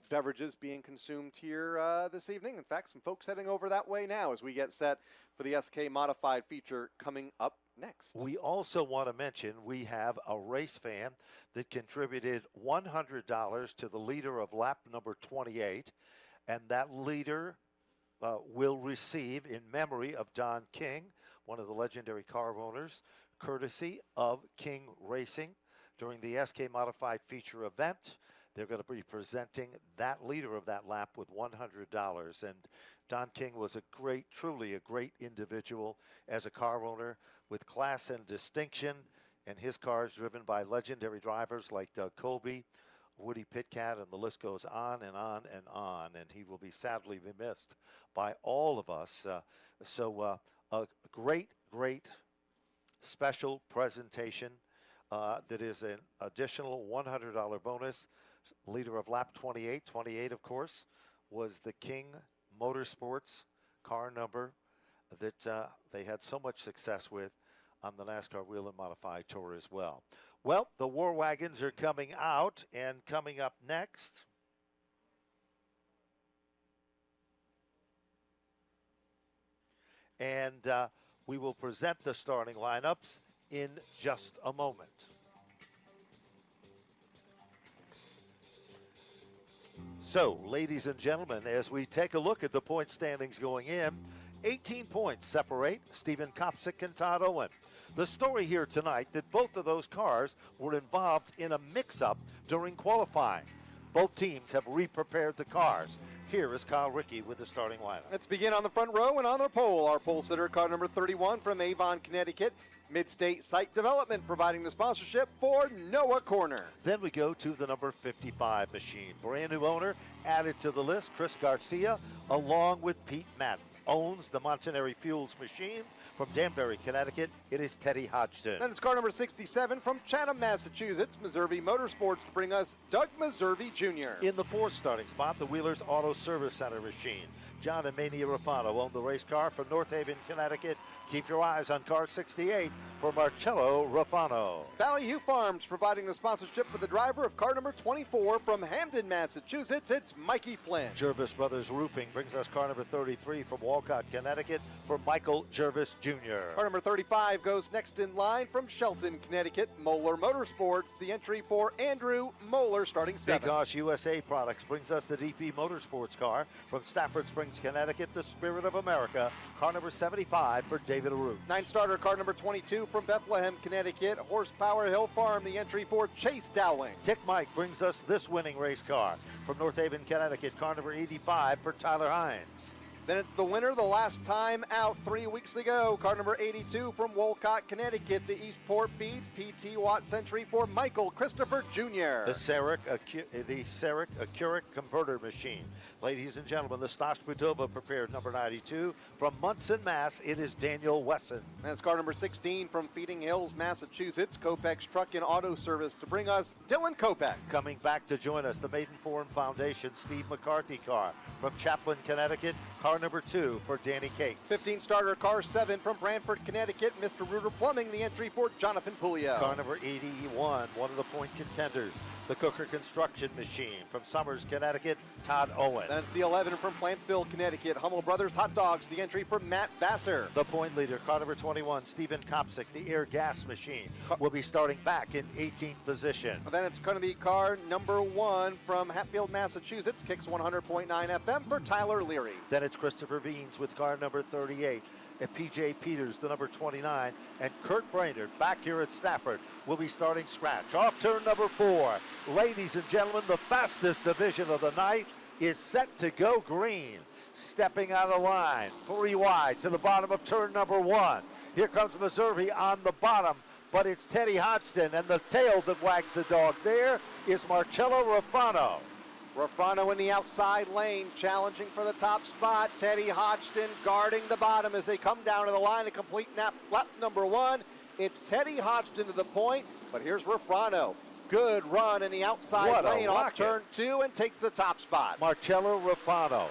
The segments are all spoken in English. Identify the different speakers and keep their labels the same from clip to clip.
Speaker 1: beverages being consumed here this evening. In fact, some folks heading over that way now as we get set for the SK Modified feature coming up next.
Speaker 2: We also want to mention we have a race fan that contributed $100 to the leader of lap number 28, and that leader will receive, in memory of Don King, one of the legendary car owners, courtesy of King Racing during the SK Modified feature event. They're going to be presenting that leader of that lap with $100. And Don King was truly a great individual as a car owner with class and distinction. And his cars driven by legendary drivers like Doug Colby, Woody Pitcat, and the list goes on and on and on. And he will be sadly missed by all of us. So a great special presentation that is an additional $100 bonus. Leader of lap 28. 28, of course, was the King Motorsports car number that they had so much success with on the NASCAR Wheel and Modified Tour as well. Well, the War Wagons are coming out, and coming up next, and we will present the starting lineups in just a moment. So, ladies and gentlemen, as we take a look at the point standings going in, 18 points separate Stephen Kopsick and Todd Owen. The story here tonight that both of those cars were involved in a mix-up during qualifying. Both teams have re-prepared the cars. Here is Kyle Rickey with the starting lineup.
Speaker 1: Let's begin on the front row and on the pole. Our pole sitter, car number 31 from Avon, Connecticut. Midstate Site Development providing the sponsorship for Noah Corner.
Speaker 2: Then we go to the number 55 machine. Brand new owner added to the list, Chris Garcia, along with Pete Madden. Owns the Montanari Fuels machine from Danbury, Connecticut. It is Teddy Hodgson.
Speaker 1: Then it's car number 67 from Chatham, Massachusetts. Meserve Motorsports to bring us Doug Meserve Jr.
Speaker 2: In the fourth starting spot, the Wheelers Auto Service Center machine. John and Mania Rafano own the race car from North Haven, Connecticut. Keep your eyes on car 68 for Marcello Rafano.
Speaker 1: Ballyhoo Farms providing the sponsorship for the driver of car number 24 from Hamden, Massachusetts. It's Mikey Flynn.
Speaker 2: Jervis Brothers Roofing brings us car number 33 from Walcott, Connecticut for Michael Jervis Jr.
Speaker 1: Car number 35 goes next in line from Shelton, Connecticut. Moeller Motorsports, the entry for Andrew Moeller starting 7th.
Speaker 2: Big Gosh USA Products brings us the DP Motorsports car from Stafford Springs, Connecticut, the Spirit of America. Car number 75 for David Arup.
Speaker 1: 9-starter car number 22 from Bethlehem, Connecticut. Horsepower Hill Farm, the entry for Chase Dowling.
Speaker 2: Tick Mike brings us this winning race car from North Haven, Connecticut. Car number 85 for Tyler Hines.
Speaker 1: Then it's the winner the last time out 3 weeks ago. Car number 82 from Wolcott, Connecticut. The Eastport Feeds PT Watts entry for Michael Christopher Jr.
Speaker 2: The Sarek Accurate Converter Machine. Ladies and gentlemen, the Stosh Budova prepared number 92 from Munson, Mass. It is Daniel Wesson.
Speaker 1: That's car number 16 from Feeding Hills, Massachusetts. Kopex Truck and Auto Service to bring us Dylan Kopech.
Speaker 2: Coming back to join us, the Maiden Forum Foundation Steve McCarthy car from Chaplin, Connecticut. Car number 2 for Danny Cates.
Speaker 1: 15-starter car 7 from Brantford, Connecticut. Mr. Reuter Plumbing, the entry for Jonathan Pulio.
Speaker 2: Car number 81, one of the point contenders. The Cooker Construction Machine from Summers, Connecticut, Todd Owen.
Speaker 1: That's the 11 from Plantsville, Connecticut. Hummel Brothers Hot Dogs, the entry for Matt Vassar.
Speaker 2: The point leader, car number 21, Stephen Kopsick, the Air Gas Machine, will be starting back in 18th position.
Speaker 1: Then it's going to be car number 1 from Hatfield, Massachusetts. Kicks 100.9 FM for Tyler Leary.
Speaker 2: Then it's Christopher Beans with car number 38. And PJ Peters, the number 29, and Kurt Brainerd back here at Stafford will be starting scratch. Off turn number 4. Ladies and gentlemen, the fastest division of the night is set to go green. Stepping out of line, 3 wide to the bottom of turn number 1. Here comes Meserve on the bottom, but it's Teddy Hodgson, and the tail that wags the dog there is Marcello Rafano.
Speaker 1: Rafano in the outside lane, challenging for the top spot. Teddy Hodgson guarding the bottom as they come down to the line to complete lap number 1. It's Teddy Hodgson to the point, but here's Rafano. Good run in the outside lane off turn 2 and takes the top spot.
Speaker 2: Marcello Rafano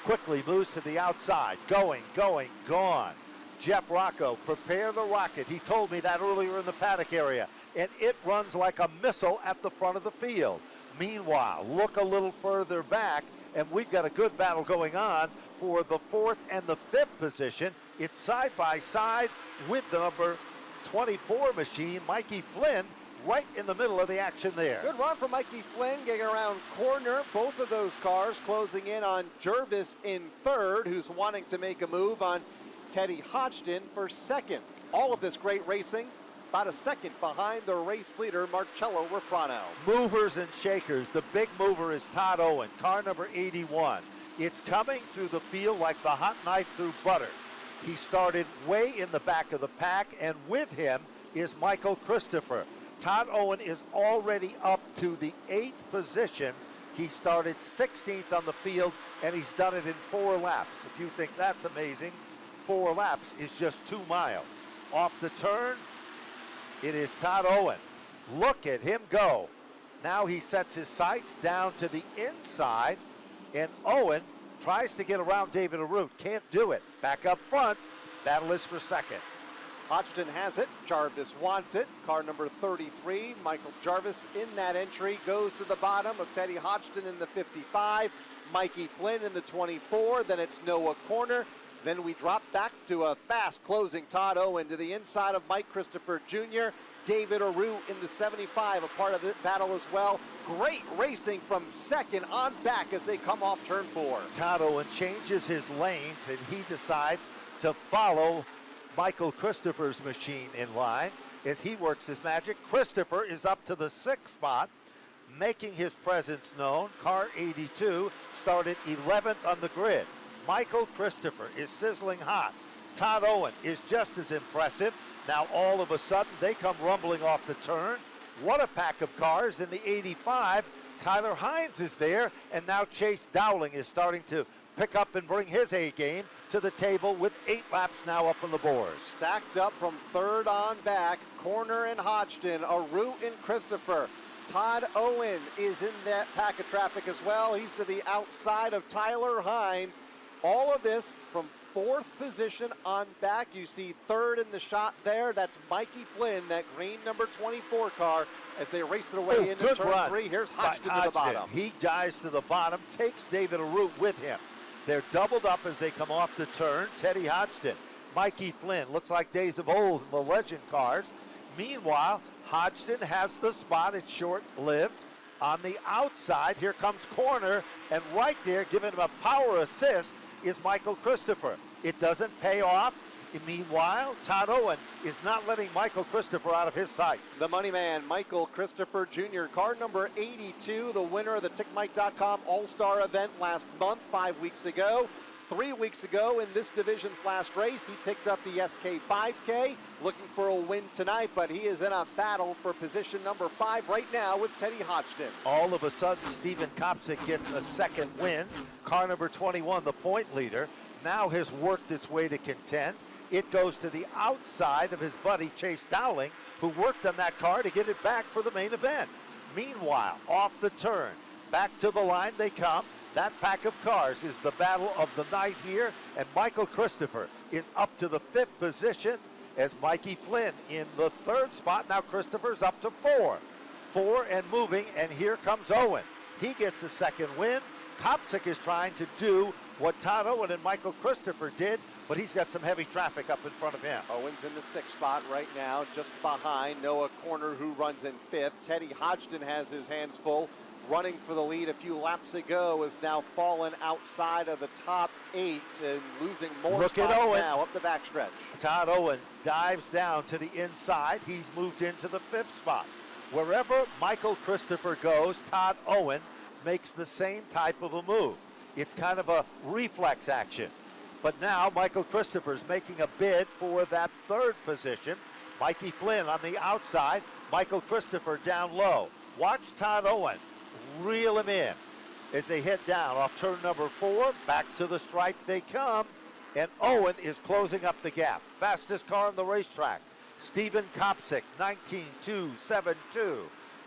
Speaker 2: quickly moves to the outside. Gone. Jeff Rocco, prepare the rocket. He told me that earlier in the paddock area, and it runs like a missile at the front of the field. Meanwhile, look a little further back, and we've got a good battle going on for the 4th and the 5th position. It's side by side with the number 24 machine, Mikey Flynn, right in the middle of the action there.
Speaker 1: Good run for Mikey Flynn, getting around corner. Both of those cars closing in on Jervis in 3rd, who's wanting to make a move on Teddy Hodgson for 2nd. All of this great racing, about a 2nd behind the race leader, Marcello Refrano.
Speaker 2: Movers and shakers. The big mover is Todd Owen, car number 81. It's coming through the field like the hot knife through butter. He started way in the back of the pack, and with him is Michael Christopher. Todd Owen is already up to the 8th position. He started 16th on the field, and he's done it in 4 laps. If you think that's amazing, 4 laps is just 2 miles. Off the turn, it is Todd Owen. Look at him go. Now he sets his sights down to the inside, and Owen tries to get around David Arute. Can't do it. Back up front. Battle is for 2nd.
Speaker 1: Hodgson has it. Jarvis wants it. Car number 33, Michael Jarvis in that entry, goes to the bottom of Teddy Hodgson in the 55, Mikey Flynn in the 24, then it's Noah Corner. Then we drop back to a fast closing Todd Owen to the inside of Mike Christopher Jr., David Arute in the 75, a part of the battle as well. Great racing from 2nd on back as they come off turn 4.
Speaker 2: Todd Owen changes his lanes, and he decides to follow Michael Christopher's machine in line as he works his magic. Christopher is up to the 6th spot, making his presence known. Car 82 started 11th on the grid. Michael Christopher is sizzling hot. Todd Owen is just as impressive. Now all of a sudden they come rumbling off the turn. What a pack of cars in the 85. Tyler Hines is there, and now Chase Dowling is starting to pick up and bring his A game to the table with 8 laps now up on the board.
Speaker 1: Stacked up from 3rd on back, Corner and Hodgson, Arute and Christopher. Todd Owen is in that pack of traffic as well. He's to the outside of Tyler Hines. All of this from 4th position on back. You see 3rd in the shot there. That's Mikey Flynn, that green number 24 car, as they race their way into turn 3. Here's Hodgson to the bottom.
Speaker 2: He dives to the bottom, takes David Arute with him. They're doubled up as they come off the turn. Teddy Hodgson, Mikey Flynn, looks like days of old in the legend cars. Meanwhile, Hodgson has the spot. It's short-lived. On the outside, here comes Corner, and right there, giving him a power assist, is Michael Christopher. It doesn't pay off. Meanwhile, Todd Owen is not letting Michael Christopher out of his sight.
Speaker 1: The money man, Michael Christopher Jr., car number 82, the winner of the TickMike.com All-Star event last month, 5 weeks ago. 3 weeks ago in this division's last race, he picked up the SK 5K, looking for a win tonight, but he is in a battle for position number 5 right now with Teddy Hodgson.
Speaker 2: All of a sudden, Steven Kopsick gets a 2nd win. Car number 21, the point leader, now has worked its way to content. It goes to the outside of his buddy Chase Dowling, who worked on that car to get it back for the main event. Meanwhile, off the turn, back to the line they come. That pack of cars is the battle of the night here, and Michael Christopher is up to the 5th position as Mikey Flynn in the 3rd spot. Now Christopher's up to 4. 4 and moving, and here comes Owen. He gets a 2nd win. Kopsick is trying to do what Todd Owen and Michael Christopher did, but he's got some heavy traffic up in front of him.
Speaker 1: Owen's in the 6th spot right now, just behind Noah Corner, who runs in 5th. Teddy Hodgson has his hands full. Running for the lead a few laps ago, is now fallen outside of the top 8 and losing more spots now up the backstretch.
Speaker 2: Todd Owen dives down to the inside. He's moved into the 5th spot. Wherever Michael Christopher goes, Todd Owen makes the same type of a move. It's kind of a reflex action. But now Michael Christopher's making a bid for that 3rd position. Mikey Flynn on the outside, Michael Christopher down low. Watch Todd Owen reel him in as they head down off turn number 4. Back to the stripe they come, and Owen is closing up the gap. Fastest car on the racetrack, Steven Kopsick, 19.272.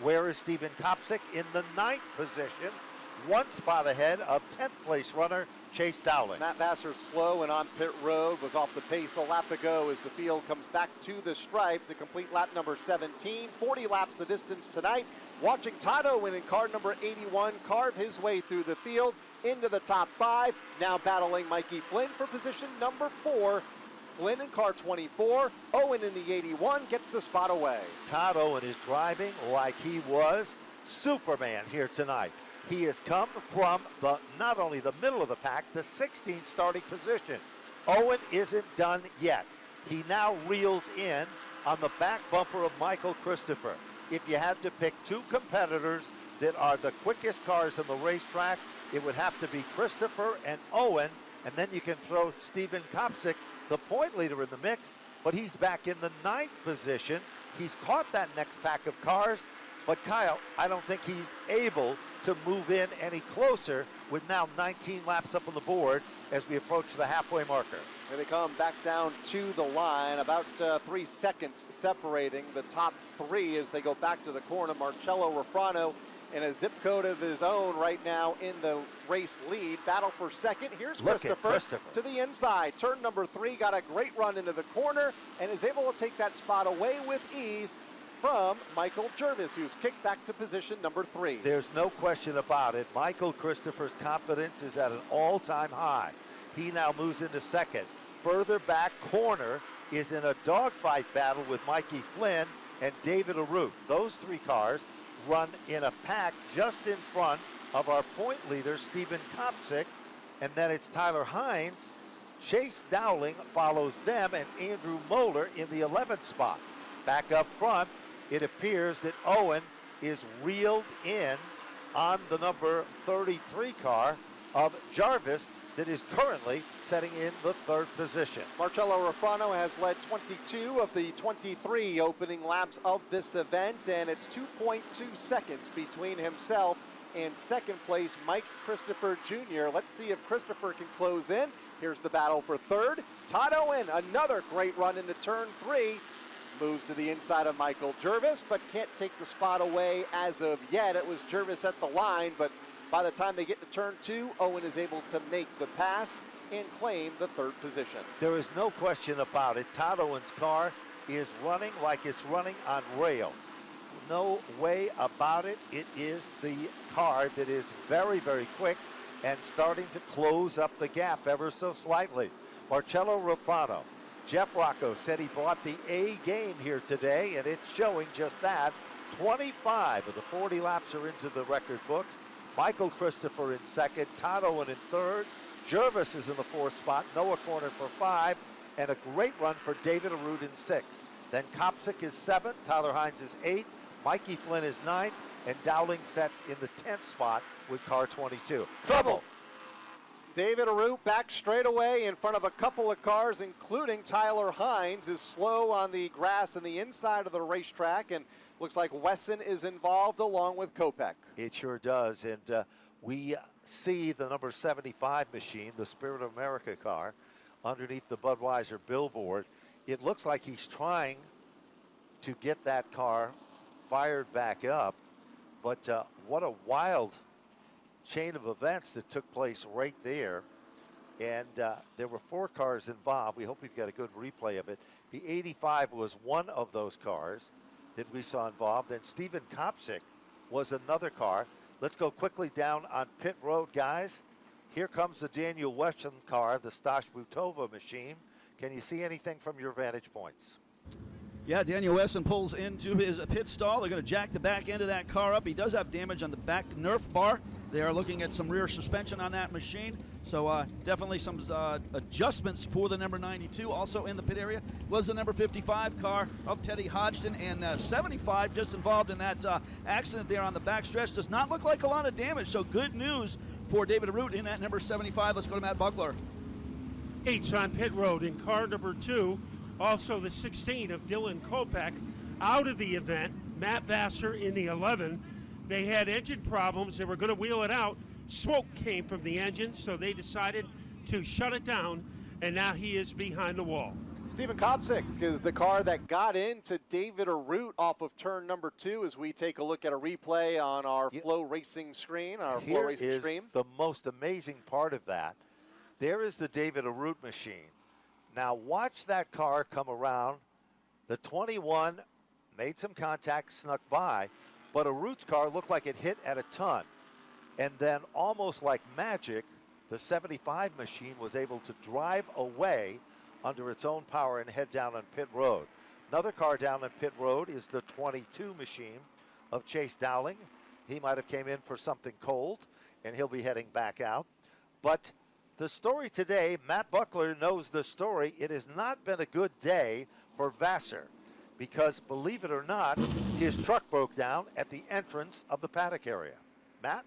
Speaker 2: Where is Steven Kopsick? In the 9th position. one spot ahead of 10th place runner Chase Dowling.
Speaker 1: Matt Vassar slow and on pit road, was off the pace a lap ago as the field comes back to the stripe to complete lap number 17. 40 laps the distance tonight. Watching Todd Owen in car number 81 carve his way through the field into the top 5. Now battling Mikey Flynn for position number 4. Flynn in car 24. Owen in the 81 gets the spot away.
Speaker 2: Todd Owen is driving like he was Superman here tonight. He has come from not only the middle of the pack, the 16th starting position. Owen isn't done yet. He now reels in on the back bumper of Michael Christopher. If you had to pick two competitors that are the quickest cars on the racetrack, it would have to be Christopher and Owen, and then you can throw Steven Kopsick, the point leader, in the mix, but he's back in the 9th position. He's caught that next pack of cars, but Kyle, I don't think he's able to move in any closer with now 19 laps up on the board as we approach the halfway marker.
Speaker 1: Here they come back down to the line, about 3 seconds separating the top 3 as they go back to the corner. Marcello Rafrano in a zip code of his own right now in the race lead. Battle for second. Here's Christopher to the inside. Turn number 3, got a great run into the corner and is able to take that spot away with ease from Michael Jervis, who's kicked back to position number 3.
Speaker 2: There's no question about it. Michael Christopher's confidence is at an all-time high. He now moves into second. Further back corner is in a dogfight battle with Mikey Flynn and David Arute. Those 3 cars run in a pack just in front of our point leader, Steven Kopsick, and then it's Tyler Hines. Chase Dowling follows them, and Andrew Moeller in the 11th spot. Back up front, it appears that Owen is reeled in on the number 33 car of Jarvis that is currently setting in the 3rd position.
Speaker 1: Marcello Rafrano has led 22 of the 23 opening laps of this event, and it's 2.2 seconds between himself and second place Mike Christopher Jr. Let's see if Christopher can close in. Here's the battle for 3rd. Todd Owen, another great run into turn 3. Moves to the inside of Michael Jervis, but can't take the spot away as of yet. It was Jervis at the line, but by the time they get to turn 2, Owen is able to make the pass and claim the 3rd position.
Speaker 2: There is no question about it. Todd Owen's car is running like it's running on rails. No way about it. It is the car that is very, very quick and starting to close up the gap ever so slightly. Marcello Rafrano. Jeff Rocco said he brought the A game here today, and it's showing just that. 25 of the 40 laps are into the record books. Michael Christopher in second, Todd Owen in third. Jervis is in the 4th spot, Noah Corner for 5, and a great run for David Arute in 6th. Then Kopsick is 7th, Tyler Hines is 8th, Mikey Flynn is 9th, and Dowling sets in the 10th spot with car 22. Trouble!
Speaker 1: David Arute back straight away in front of a couple of cars, including Tyler Hines, is slow on the grass and the inside of the racetrack, and looks like Wesson is involved along with Kopech.
Speaker 2: It sure does, and we see the number 75 machine, the Spirit of America car, underneath the Budweiser billboard. It looks like he's trying to get that car fired back up, but what a wild chain of events that took place right there. And there were 4 cars involved. We hope we've got a good replay of it. The 85 was one of those cars that we saw involved, and Steven Kopsick was another car. Let's go quickly down on pit road, guys. Here comes the Daniel Wesson car, the Stash Butova machine. Can you see anything from your vantage points?
Speaker 3: Yeah, Daniel Wesson pulls into his pit stall. They're going to jack the back end of that car up. He does have damage on the back Nerf bar. They are looking at some rear suspension on that machine. So definitely some adjustments for the number 92. Also in the pit area was the number 55 car of Teddy Hodgson, and 75 just involved in that accident there on the backstretch. Does not look like a lot of damage, so good news for David Arute in that number 75. Let's go to Matt Buckler.
Speaker 4: H on pit road in car number 2. Also the 16 of Dylan Kopech out of the event. Matt Vassar in the 11. They had engine problems. They were going to wheel it out. Smoke came from the engine, so they decided to shut it down, and now he is behind the wall.
Speaker 1: Stephen Kopsick is the car that got into David Arute off of turn number 2 as we take a look at a replay on our Flow Racing screen, our Flow Racing stream.
Speaker 2: The most amazing part of that. There is the David Arute machine. Now watch that car come around. The 21 made some contact, snuck by, but Arute's car looked like it hit at a ton. And then almost like magic, the 75 machine was able to drive away under its own power and head down on pit road. Another car down on pit road is the 22 machine of Chase Dowling. He might have came in for something cold, and he'll be heading back out. But the story today, Matt Buckler knows the story. It has not been a good day for Vassar because, believe it or not, his truck broke down at the entrance of the paddock area. Matt?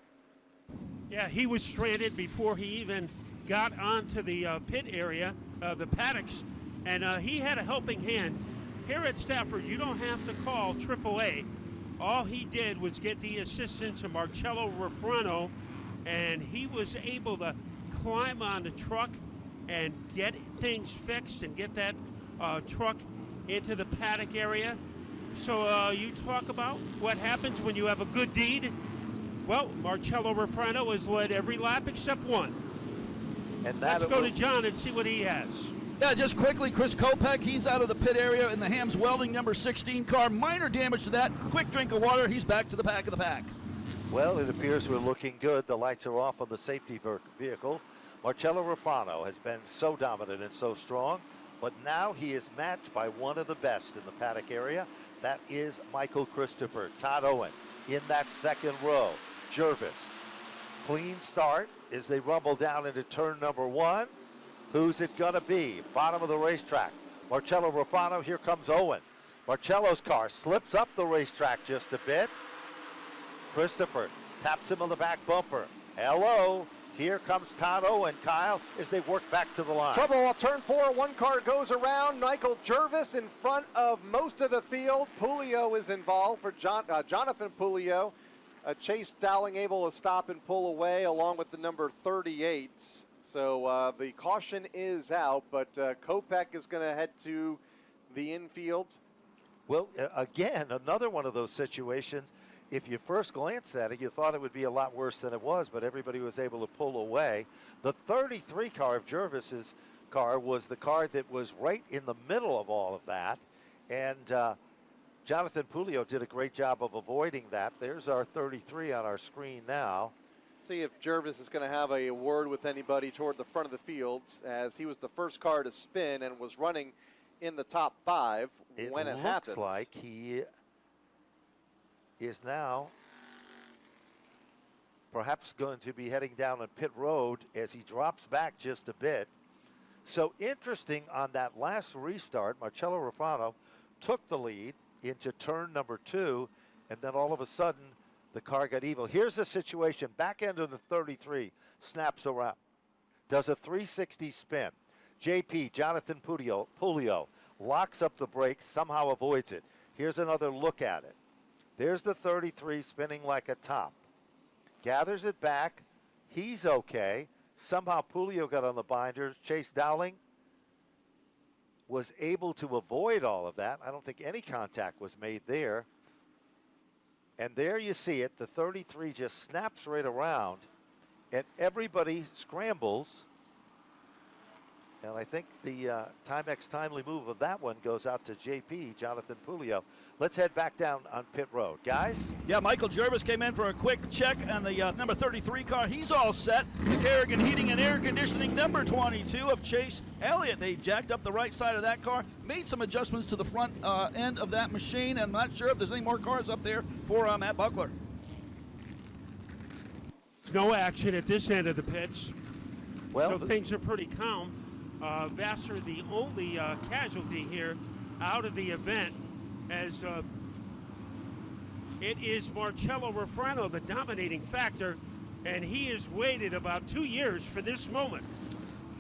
Speaker 4: Yeah, he was stranded before he even got onto the pit area, the paddocks, and he had a helping hand. Here at Stafford, you don't have to call AAA. All he did was get the assistance of Marcello Refrano, and he was able to climb on the truck and get things fixed and get that truck into the paddock area. So you talk about what happens when you have a good deed. Well, Marcello Refrano has led every lap except one.
Speaker 2: And
Speaker 4: let's go to John and see what he has.
Speaker 3: Yeah, just quickly, Chris Kopech, he's out of the pit area in the Hams Welding number 16 car. Minor damage to that. Quick drink of water. He's back to the back of the pack.
Speaker 2: Well, it appears we're looking good. The lights are off on the safety vehicle. Marcello Refrano has been so dominant and so strong, but now he is matched by one of the best in the paddock area. That is Michael Christopher. Todd Owen in that second row. Jervis. Clean start as they rumble down into turn number 1. Who's it going to be? Bottom of the racetrack. Marcello Refrano. Here comes Owen. Marcello's car slips up the racetrack just a bit. Christopher taps him on the back bumper. Hello. Here comes Todd Owen, Kyle, as they work back to the line.
Speaker 1: Trouble off turn 4. One car goes around. Michael Jervis in front of most of the field. Pulio is involved for Jonathan Pulio. Chase Dowling able to stop and pull away along with the number 38. So the caution is out, but Kopech is going to head to the infield.
Speaker 2: Well, again, another one of those situations. If you first glanced at it, you thought it would be a lot worse than it was, but everybody was able to pull away. The 33 car of Jervis's car was the car that was right in the middle of all of that, and Jonathan Pulio did a great job of avoiding that. There's our 33 on our screen now.
Speaker 1: See if Jervis is going to have a word with anybody toward the front of the field, as he was the first car to spin and was running in the top 5 when it happens.
Speaker 2: It looks like he is now perhaps going to be heading down on pit road as he drops back just a bit. So interesting on that last restart, Marcello Refrano took the lead into turn number 2, and then all of a sudden the car got evil. Here's the situation. Back end of the 33 snaps around, does a 360 spin. JP, Jonathan Pulio, locks up the brakes, somehow avoids it. Here's another look at it. There's the 33 spinning like a top. Gathers it back. He's okay. Somehow Pulio got on the binder. Chase Dowling was able to avoid all of that. I don't think any contact was made there. And there you see it. The 33 just snaps right around, and everybody scrambles. And I think the Timex timely move of that one goes out to JP, Jonathan Pulio. Let's head back down on pit road. Guys?
Speaker 3: Yeah, Michael Jervis came in for a quick check on the number 33 car. He's all set. The Kerrigan Heating and Air Conditioning number 22 of Chase Elliott. They jacked up the right side of that car, made some adjustments to the front end of that machine. I'm not sure if there's any more cars up there for Matt Buckler.
Speaker 4: No action at this end of the pits.
Speaker 2: Well,
Speaker 4: so things are pretty calm. Vassar, the only casualty here out of the event, as it is Marcello Refrano, the dominating factor, and he has waited about 2 years for this moment.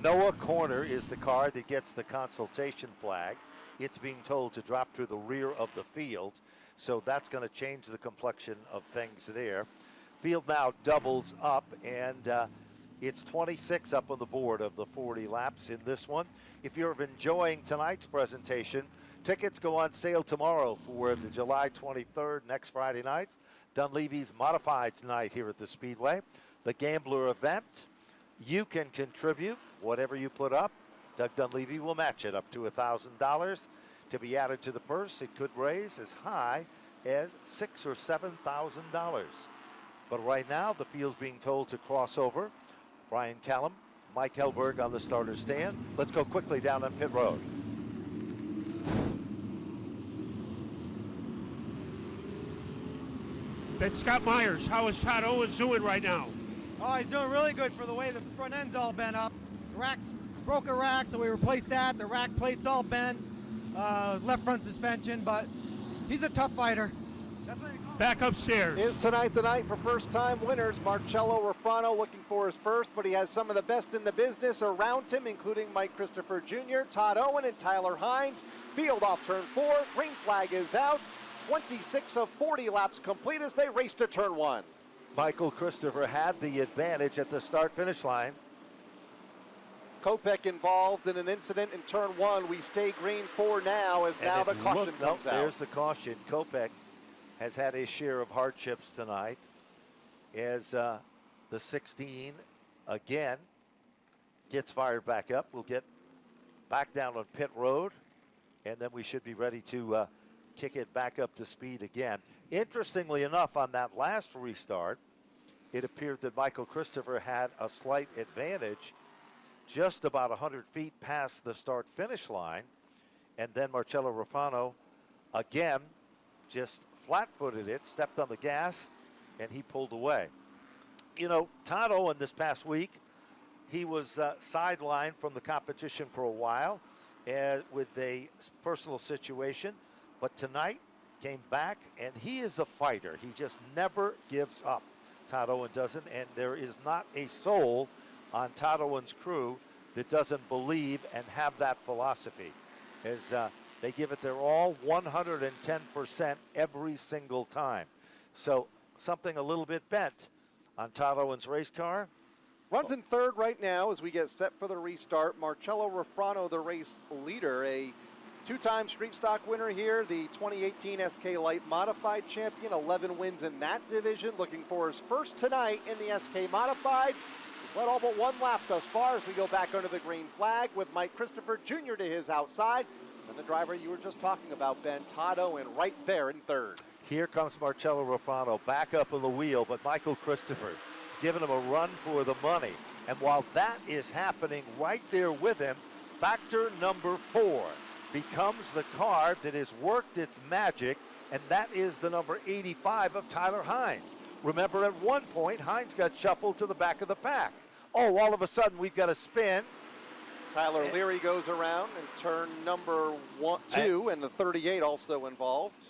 Speaker 2: Noah Corner is the car that gets the consultation flag. It's being told to drop to the rear of the field, so that's going to change the complexion of things there. Field now doubles up, and It's 26 up on the board of the 40 laps in this one. If you're enjoying tonight's presentation, tickets go on sale tomorrow for the July 23rd, next Friday night, Dunleavy's Modifieds night here at the Speedway. The Gambler event, you can contribute whatever you put up. Doug Dunleavy will match it up to $1,000 to be added to the purse. It could raise as high as $6,000 or $7,000. But right now, the field's being told to cross over. Brian Callum, Mike Helberg on the starter stand. Let's go quickly down on pit road.
Speaker 4: That's Scott Myers. How is Todd Owens doing right now?
Speaker 5: Oh, he's doing really good for the way the front end's all bent up. The rack's broke a rack, so we replaced that. The rack plate's all bent. Left front suspension, but he's a tough fighter. That's what he calls
Speaker 4: Back upstairs.
Speaker 1: Is tonight the night for first-time winners? Marcello Rufrano looking for his first, but he has some of the best in the business around him, including Mike Christopher Jr., Todd Owen, and Tyler Hines. Field off turn 4. Green flag is out. 26 of 40 laps complete as they race to turn 1.
Speaker 2: Michael Christopher had the advantage at the start-finish line.
Speaker 1: Kopech involved in an incident in turn 1. We stay green for now as now the caution comes out.
Speaker 2: There's the caution. Kopech has had his share of hardships tonight as the 16 again gets fired back up. We'll get back down on pit road, and then we should be ready to kick it back up to speed again. Interestingly enough, on that last restart, it appeared that Michael Christopher had a slight advantage just about 100 feet past the start-finish line, and then Marcello Rufrano again just flat-footed it, stepped on the gas, and he pulled away. You know, Todd Owen this past week, he was sidelined from the competition for a while with a personal situation, but tonight came back, and he is a fighter. He just never gives up. Todd Owen doesn't, and there is not a soul on Todd Owen's crew that doesn't believe and have that philosophy, as they give it their all, 110% every single time. So something a little bit bent on Todd Owen's race car.
Speaker 1: Runs in third right now as we get set for the restart. Marcello Rufrano, the race leader, a two-time street stock winner here, the 2018 SK Light Modified champion, 11 wins in that division, looking for his first tonight in the SK Modifieds. He's led all but one lap thus far as we go back under the green flag with Mike Christopher Jr. to his outside. And the driver you were just talking about, Ben, Todd Owen, right there in third.
Speaker 2: Here comes Marcello Rufrano back up on the wheel, but Michael Christopher is giving him a run for the money. And while that is happening right there with him, factor number 4 becomes the car that has worked its magic, and that is the number 85 of Tyler Hines. Remember, at one point, Hines got shuffled to the back of the pack. Oh, all of a sudden, we've got a spin.
Speaker 1: Tyler Leary goes around and turn number 2, and the 38 also involved.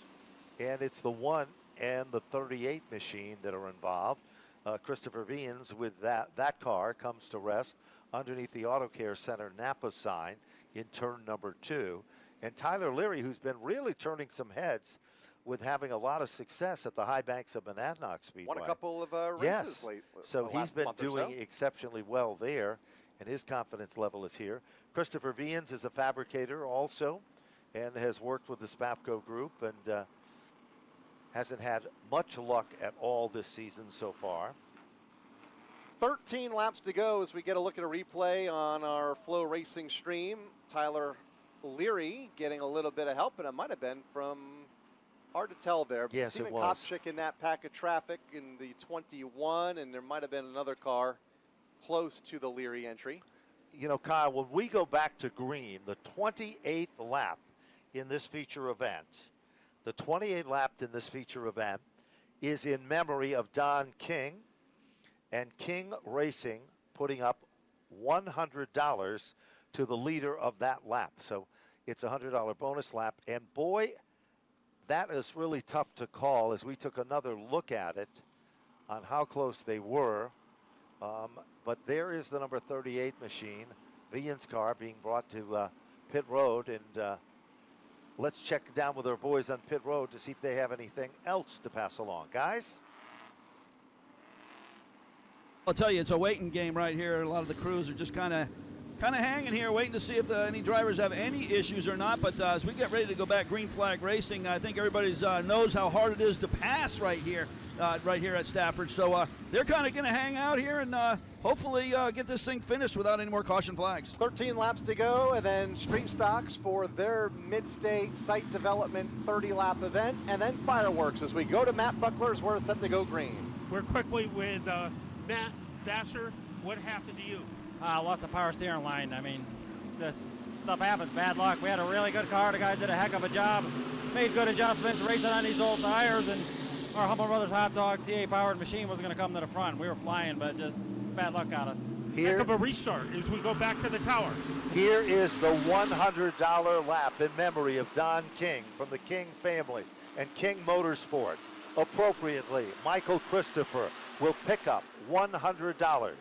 Speaker 2: And it's the 1 and the 38 machine that are involved. Christopher Vians with that car comes to rest underneath the Auto Care Center Napa sign in turn number 2. And Tyler Leary, who's been really turning some heads with having a lot of success at the high banks of Monadnock Speedway.
Speaker 1: Won a couple of races
Speaker 2: yes.
Speaker 1: late.
Speaker 2: So he's been doing exceptionally well there, and his confidence level is here. Christopher Vians is a fabricator also and has worked with the Spafco group and hasn't had much luck at all this season so far.
Speaker 1: 13 laps to go as we get a look at a replay on our Flow Racing stream. Tyler Leary getting a little bit of help, and it might have been from, hard to tell there. But
Speaker 2: yes,
Speaker 1: Steven
Speaker 2: it was.
Speaker 1: Kopchik in that pack of traffic in the 21, and there might have been another car close to the Leary entry.
Speaker 2: You know, Kyle, when we go back to green, the 28th lap in this feature event, the 28th lap in this feature event is in memory of Don King, and King Racing putting up $100 to the leader of that lap. So it's a $100 bonus lap. And boy, that is really tough to call as we took another look at it on how close they were. But there is the number 38 machine, Vian's car, being brought to pit road. And let's check down with our boys on pit road to see if they have anything else to pass along. Guys?
Speaker 3: I'll tell you, it's a waiting game right here. A lot of the crews are just kind of hanging here, waiting to see if any drivers have any issues or not. But as we get ready to go back green flag racing, I think everybody knows how hard it is to pass right here at Stafford. So they're kind of going to hang out here and hopefully get this thing finished without any more caution flags.
Speaker 1: 13 laps to go, and then street stocks for their mid-state site development 30-lap event, and then fireworks as we go to Matt Buckler's. We're set to go green.
Speaker 4: We're quickly with Matt Vassar. What happened to you?
Speaker 5: Lost a power steering line. I mean, this stuff happens. Bad luck. We had a really good car. The guys did a heck of a job. Made good adjustments, racing on these old tires, and our Humble Brothers hot dog TA-powered machine was going to come to the front. We were flying, but just bad luck got us.
Speaker 4: Heck of a restart as we go back to the tower.
Speaker 2: Here is the $100 lap in memory of Don King from the King family and King Motorsports. Appropriately, Michael Christopher will pick up $100.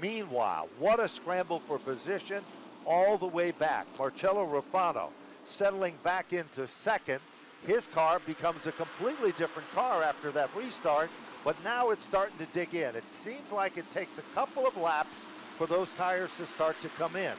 Speaker 2: Meanwhile, what a scramble for position all the way back. Marcello Rufano settling back into second. His car becomes a completely different car after that restart, but now it's starting to dig in. It seems like it takes a couple of laps for those tires to start to come in.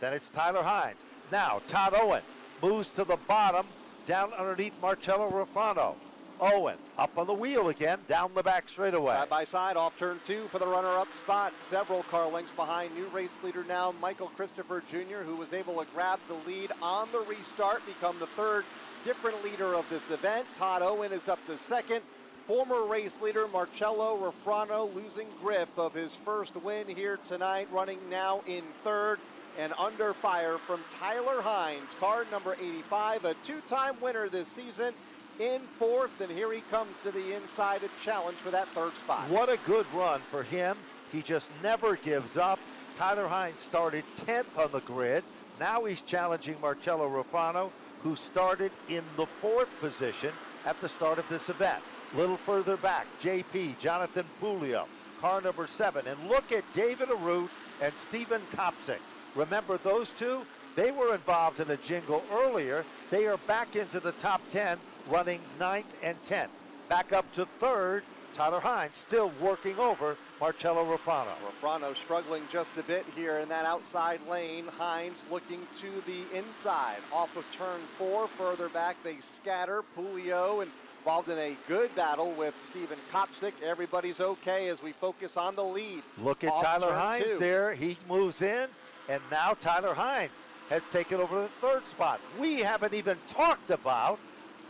Speaker 2: Then it's Tyler Hines. Now Todd Owen moves to the bottom, down underneath Marcello Rufano. Owen up on the wheel again, down the back straightaway.
Speaker 1: Side by side, off turn 2 for the runner-up spot. Several car lengths behind. New race leader now, Michael Christopher Jr., who was able to grab the lead on the restart, become the third different leader of this event. Todd Owen is up to second. Former race leader Marcello Rufano losing grip of his first win here tonight, running now in third. And under fire from Tyler Hines, car number 85, a two-time winner this season, in fourth, and here he comes to the inside to challenge for that third spot.
Speaker 2: What a good run for him. He just never gives up. Tyler Hines started 10th on the grid. Now he's challenging Marcello Rufano, who started in the 4th position at the start of this event. A little further back, JP, Jonathan Pulio, car number 7. And look at David Arute and Stephen Kopsik. Remember those two? They were involved in a jingle earlier. They are back into the top 10, running 9th and 10th. Back up to 3rd, Tyler Hines still working over Marcello Rufano.
Speaker 1: Rufano struggling just a bit here in that outside lane. Hines looking to the inside. Off of turn 4, further back they scatter. Pulio involved in a good battle with Stephen Kopsik. Everybody's okay as we focus on the lead.
Speaker 2: Look at Tyler Hines there. He moves in, and now Tyler Hines has taken over the 3rd spot. We haven't even talked about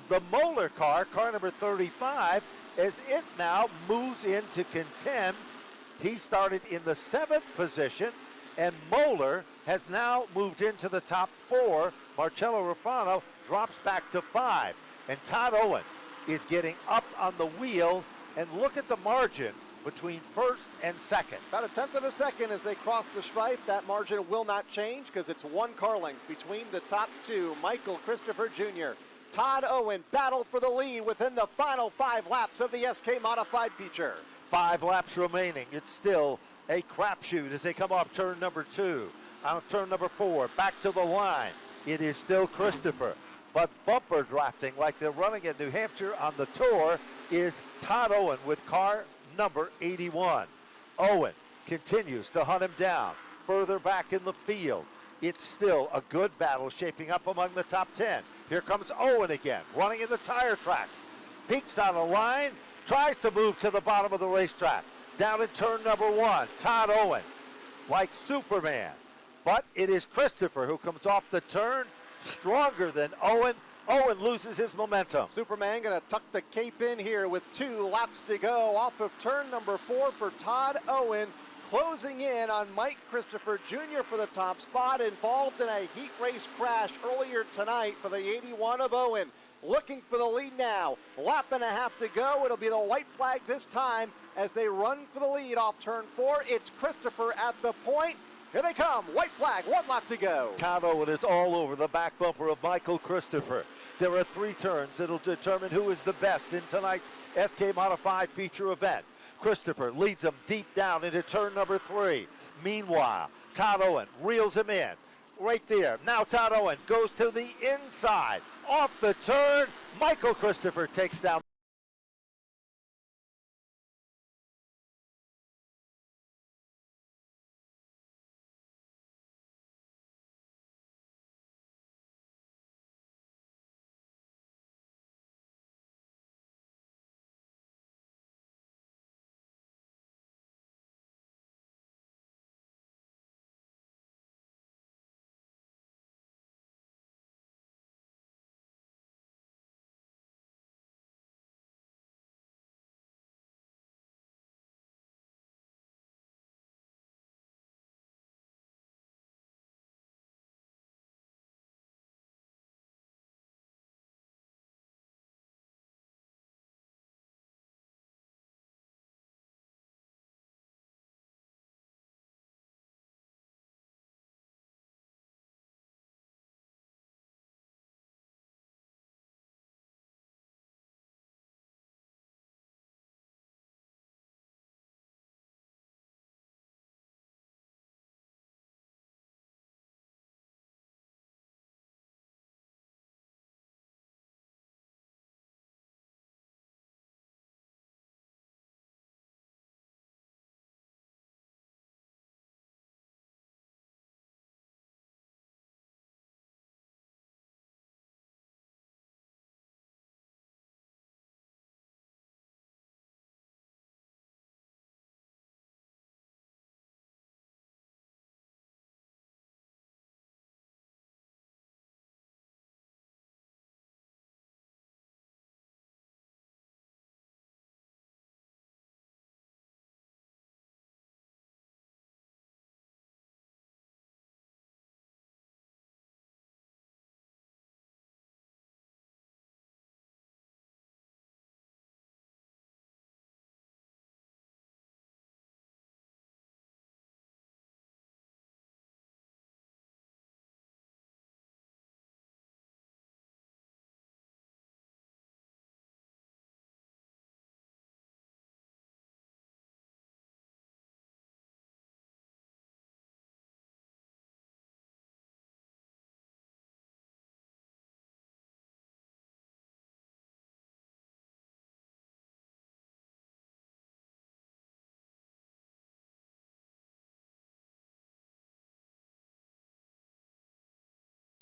Speaker 2: the Moeller car, car number 35, as it now moves in to contend. He started in the 7th position, and Moeller has now moved into the top 4. Marcello Rufano drops back to 5, and Todd Owen is getting up on the wheel, and look at the margin between 1st and 2nd.
Speaker 1: About a 1/10 of a second as they cross the stripe. That margin will not change because it's one car length between the top two. Michael Christopher Jr., Todd Owen battle for the lead within the final 5 laps of the SK Modified feature.
Speaker 2: 5 laps remaining. It's still a crapshoot as they come off turn number 2. On turn number 4, back to the line. It is still Christopher. But bumper drafting like they're running at New Hampshire on the tour is Todd Owen with car number 81. Owen continues to hunt him down further back in the field. It's still a good battle shaping up among the top 10. Here comes Owen again, running in the tire tracks. Peaks on the line, tries to move to the bottom of the racetrack. Down in turn number 1, Todd Owen, like Superman. But it is Christopher who comes off the turn, stronger than Owen. Owen loses his momentum.
Speaker 1: Superman going to tuck the cape in here with 2 laps to go off of turn number 4 for Todd Owen. Closing in on Mike Christopher Jr. for the top spot, involved in a heat race crash earlier tonight for the 81 of Owen. Looking for the lead now. Lap and a half to go. It'll be the white flag this time as they run for the lead off turn 4. It's Christopher at the point. Here they come. White flag, 1 lap to go.
Speaker 2: Todd Owen is all over the back bumper of Michael Christopher. There are 3 turns that'll determine who is the best in tonight's SK Modified feature event. Christopher leads him deep down into turn number 3. Meanwhile, Todd Owen reels him in. Right there. Now Todd Owen goes to the inside. Off the turn, Michael Christopher takes down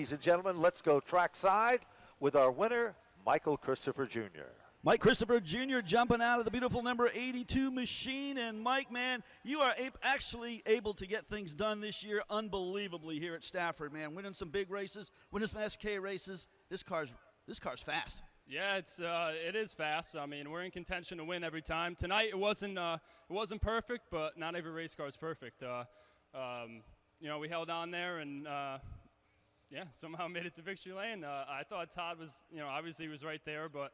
Speaker 2: Ladies and gentlemen, let's go trackside with our winner, Michael Christopher Jr.
Speaker 3: Mike Christopher Jr. jumping out of the beautiful number 82 machine. And Mike, man, you are actually able to get things done this year unbelievably here at Stafford, man. Winning some big races, winning some SK races. This car's fast.
Speaker 6: Yeah, it is fast. I mean, we're in contention to win every time. Tonight it wasn't perfect, but not every race car is perfect. We held on there and somehow made it to victory lane. I thought Todd was, obviously he was right there, but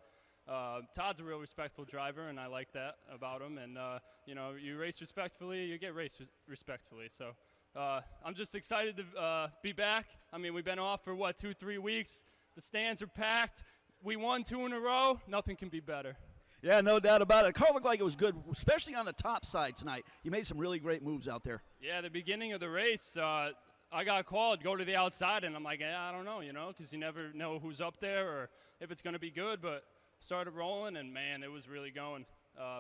Speaker 6: Todd's a real respectful driver, and I like that about him. And, you race respectfully, you get raced respectfully. So I'm just excited to be back. I mean, we've been off for, 2-3 weeks. The stands are packed. We won 2 in a row. Nothing can be better.
Speaker 3: Yeah, no doubt about it. The car looked like it was good, especially on the top side tonight. You made some really great moves out there.
Speaker 6: Yeah, the beginning of the race, I got called, go to the outside, and I'm like, I don't know, because you never know who's up there or if it's going to be good, but started rolling, and, man, it was really going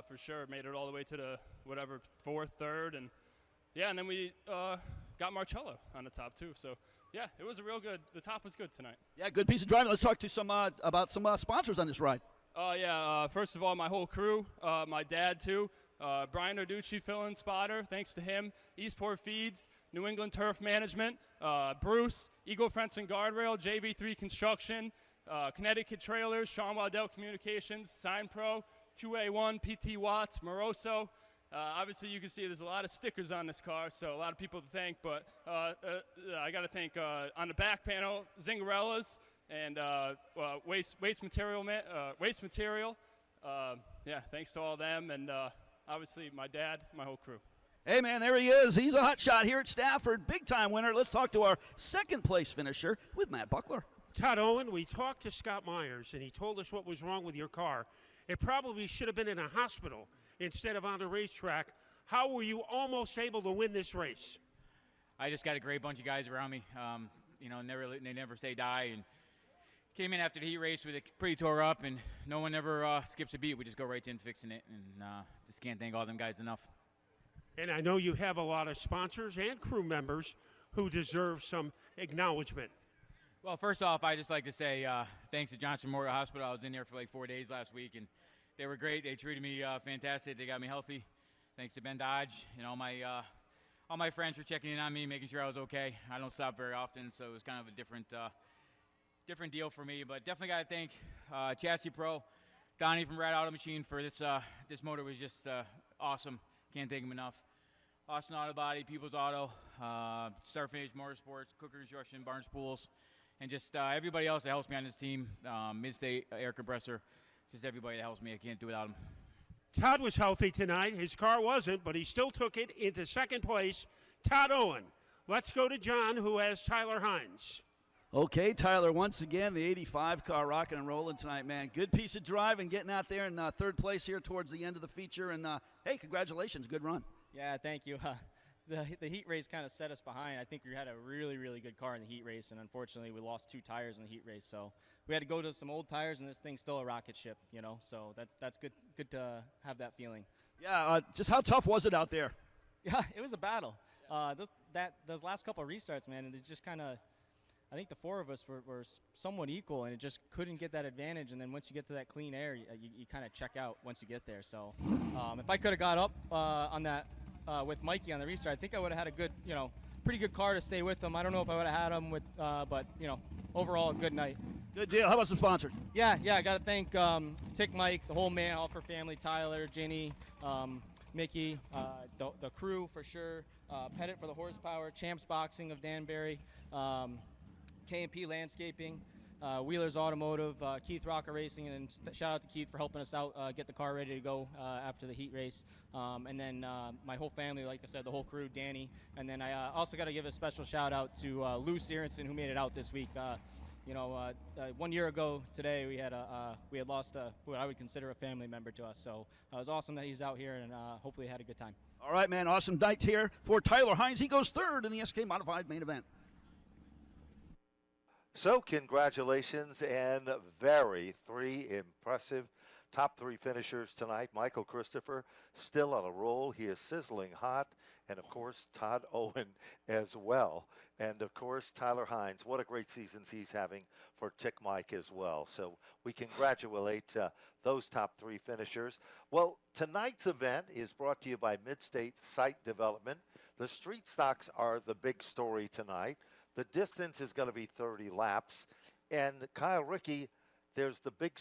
Speaker 6: for sure. Made it all the way to the, 4th, 3rd, and, and then we got Marcello on the top, too. So, yeah, it was the top was good tonight.
Speaker 3: Yeah, good piece of driving. Let's talk to about some sponsors on this ride.
Speaker 6: First of all, my whole crew, my dad, too. Brian Narducci, fill-in spotter, thanks to him. Eastport Feeds, New England Turf Management, Bruce, Eagle Fence and Guardrail, JV3 Construction, Connecticut Trailers, Sean Waddell Communications, Sign Pro, QA1, PT Watts, Moroso. Obviously, you can see there's a lot of stickers on this car, so a lot of people to thank. But I got to thank on the back panel, Zingarellas and Waste Material. Thanks to all of them, and obviously my dad, my whole crew.
Speaker 3: Hey, man, there he is. He's a hot shot here at Stafford. Big-time winner. Let's talk to our second-place finisher with Matt Buckler.
Speaker 4: Todd Owen, we talked to Scott Myers, and he told us what was wrong with your car. It probably should have been in a hospital instead of on the racetrack. How were you almost able to win this race?
Speaker 7: I just got a great bunch of guys around me. They never say die. And came in after the heat race with it pretty tore up, and no one ever skips a beat. We just go right in fixing it, and just can't thank all them guys enough.
Speaker 4: And I know you have a lot of sponsors and crew members who deserve some acknowledgement.
Speaker 7: Well, first off, I just like to say thanks to Johnson Memorial Hospital. I was in there for like 4 days last week, and they were great. They treated me fantastic. They got me healthy. Thanks to Ben Dodge and all my friends for checking in on me, making sure I was okay. I don't stop very often, so it was kind of a different deal for me. But definitely got to thank Chassis Pro, Donnie from Rad Auto Machine for this. This motor was just awesome. Can't thank him enough. Austin Auto Body, People's Auto, Starfinish Motorsports, Cookers, Russian, Barnes Pools, and just everybody else that helps me on this team. Midstate Air Compressor, just everybody that helps me. I can't do without them.
Speaker 4: Todd was healthy tonight. His car wasn't, but he still took it into second place. Todd Owen. Let's go to John, who has Tyler Hines.
Speaker 3: Okay, Tyler, once again, the 85 car rocking and rolling tonight, man. Good piece of driving, getting out there in third place here towards the end of the feature. And, hey, congratulations, good run.
Speaker 8: Yeah, thank you. The heat race kind of set us behind. I think we had a really, really good car in the heat race, and unfortunately we lost 2 tires in the heat race. So we had to go to some old tires, and this thing's still a rocket ship, So that's good to have that feeling.
Speaker 3: Yeah, just how tough was it out there?
Speaker 8: Yeah, it was a battle. Those last couple of restarts, man, and it just kind of, I think the 4 of us were somewhat equal, and it just couldn't get that advantage. And then once you get to that clean air, you kind of check out once you get there. So if I could have got up on that with Mikey on the restart, I think I would have had a good, pretty good car to stay with him. I don't know if I would have had him with, but overall a good night.
Speaker 3: Good deal. How about some sponsors?
Speaker 8: Yeah, I got to thank Tick Mike, the whole Man Offer family, Tyler, Ginny, Mickey, the crew for sure, Pettit for the horsepower, Champs Boxing of Danbury, K&P Landscaping, Wheelers Automotive, Keith Rocker Racing, and shout out to Keith for helping us out get the car ready to go after the heat race. And then my whole family, like I said, the whole crew, Danny. And then I also got to give a special shout out to Lou Serensen, who made it out this week. 1 year ago today, we had lost what I would consider a family member to us. So it was awesome that he's out here, and hopefully had a good time.
Speaker 3: All right, man. Awesome night here for Tyler Hines. He goes third in the SK Modified main event.
Speaker 2: So congratulations, and 3 impressive top 3 finishers tonight. Michael Christopher still on a roll. He is sizzling hot. And, of course, Todd Owen as well. And, of course, Tyler Hines. What a great season he's having for Tick Mike as well. So we congratulate those top 3 finishers. Well, tonight's event is brought to you by Midstate Site Development. The street stocks are the big story tonight. The distance is going to be 30 laps. And Kyle Rickey, there's the big